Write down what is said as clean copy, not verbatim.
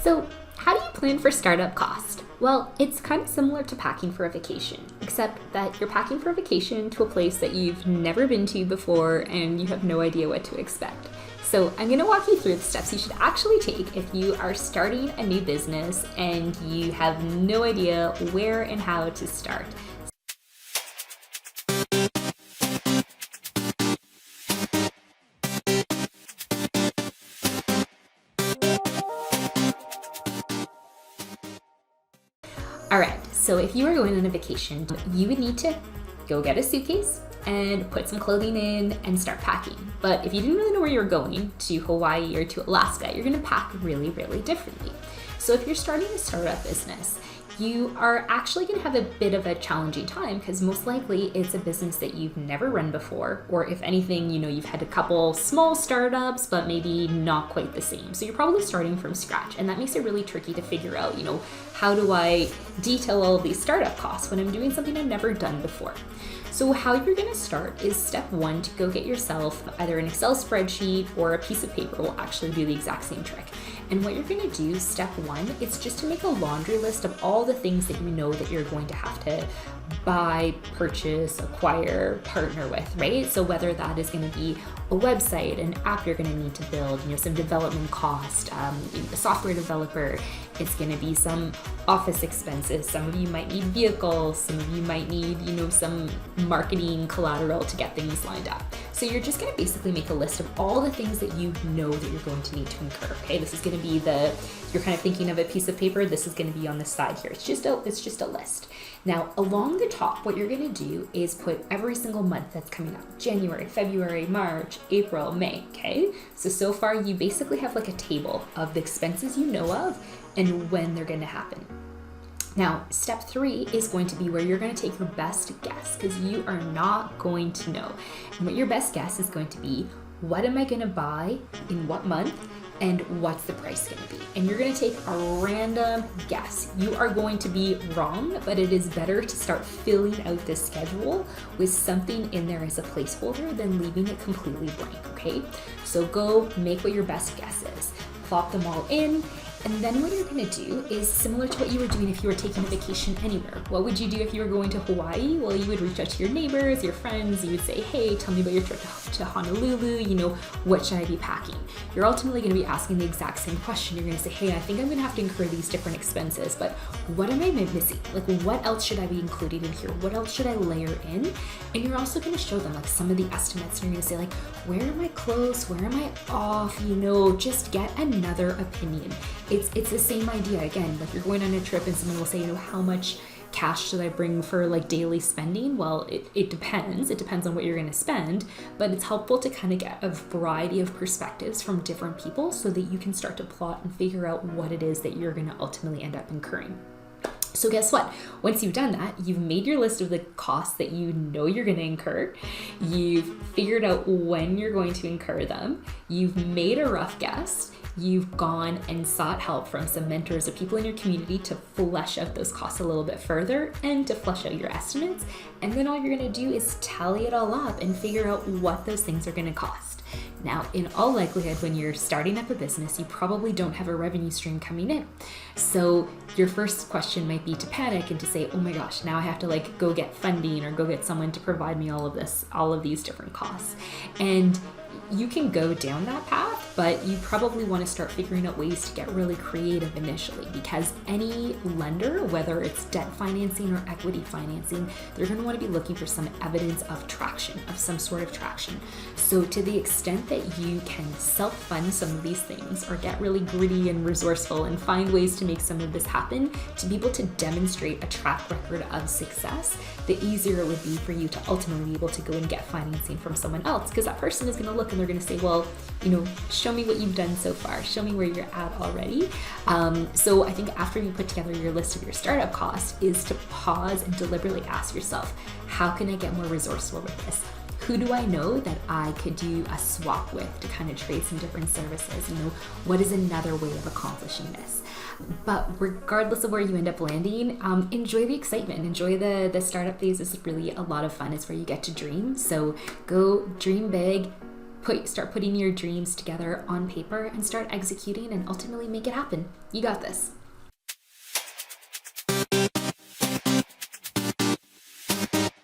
So, how do you plan for startup cost? Well, it's kind of similar to packing for a vacation, except that you're packing for a vacation to a place that you've never been to before and you have no idea what to expect. So, I'm going to walk you through the steps you should actually take if you are starting a new business and you have no idea where and how to start. All right, so if you are going on a vacation, you would need to go get a suitcase and put some clothing in and start packing. But if you didn't really know where you're going, to Hawaii or to Alaska, you're gonna pack really, really differently. So if you're starting a startup business, you are actually going to have a bit of a challenging time because most likely it's a business that you've never run before, or if anything, you've had a couple small startups, but maybe not quite the same. So you're probably starting from scratch, and that makes it really tricky to figure out, how do I detail all of these startup costs when I'm doing something I've never done before? So how you're going to start is step one, to go get yourself either an Excel spreadsheet or a piece of paper will actually do the exact same trick. And what you're going to do, step one, is just to make a laundry list of all the things that you know that you're going to have to buy, purchase, acquire, partner with, right? So whether that is going to be a website, an app you're going to need to build, some development cost, a software developer, it's going to be some office expenses. Some of you might need vehicles. Some of you might need, some marketing collateral to get things lined up. So you're just going to basically make a list of all the things that you know that you're going to need to incur. Okay, this is going to be you're kind of thinking of a piece of paper. This is going to be on the side here. It's just a list. Now, along the top, what you're going to do is put every single month that's coming up: January, February, March, April, May. Okay, so far you basically have like a table of the expenses you know of and when they're going to happen. Now, step three is going to be where you're going to take your best guess, because you are not going to know. And what your best guess is going to be, what am I going to buy in what month and what's the price going to be? And you're going to take a random guess. You are going to be wrong, but it is better to start filling out this schedule with something in there as a placeholder than leaving it completely blank, okay? So go make what your best guess is. Plop them all in. And then what you're going to do is similar to what you were doing if you were taking a vacation anywhere. What would you do if you were going to Hawaii? Well, you would reach out to your neighbors, your friends. You would say, hey, tell me about your trip to Honolulu. What should I be packing? You're ultimately going to be asking the exact same question. You're going to say, hey, I think I'm going to have to incur these different expenses, but what am I missing? Like, what else should I be including in here? What else should I layer in? And you're also going to show them like some of the estimates. And you're going to say like, where am I close? Where am I off? Just get another opinion. It's the same idea. Again, like you're going on a trip and someone will say, how much cash should I bring for like daily spending? Well, it depends. It depends on what you're going to spend, but it's helpful to kind of get a variety of perspectives from different people so that you can start to plot and figure out what it is that you're going to ultimately end up incurring. So guess what? Once you've done that, you've made your list of the costs that you know you're going to incur. You've figured out when you're going to incur them. You've made a rough guess. You've gone and sought help from some mentors or people in your community to flesh out those costs a little bit further and to flesh out your estimates. And then all you're going to do is tally it all up and figure out what those things are going to cost. Now, in all likelihood, when you're starting up a business, you probably don't have a revenue stream coming in. So your first question might be to panic and to say, oh my gosh, now I have to go get funding or go get someone to provide me all of these different costs. And you can go down that path, but you probably want to start figuring out ways to get really creative initially, because any lender, whether it's debt financing or equity financing, they're going to want to be looking for some evidence of traction, of some sort of traction. So to the extent that you can self-fund some of these things or get really gritty and resourceful and find ways to make some of this happen, to be able to demonstrate a track record of success, the easier it would be for you to ultimately be able to go and get financing from someone else, because that person is going to look and they're going to say, well, show me what you've done so far. Show me where you're at already. So I think after you put together your list of your startup costs is to pause and deliberately ask yourself, how can I get more resourceful with this? Who do I know that I could do a swap with to kind of trade some different services? What is another way of accomplishing this? But regardless of where you end up landing, enjoy the excitement. Enjoy the startup phase. This is really a lot of fun. It's where you get to dream. So go dream big, start putting your dreams together on paper and start executing and ultimately make it happen. You got this.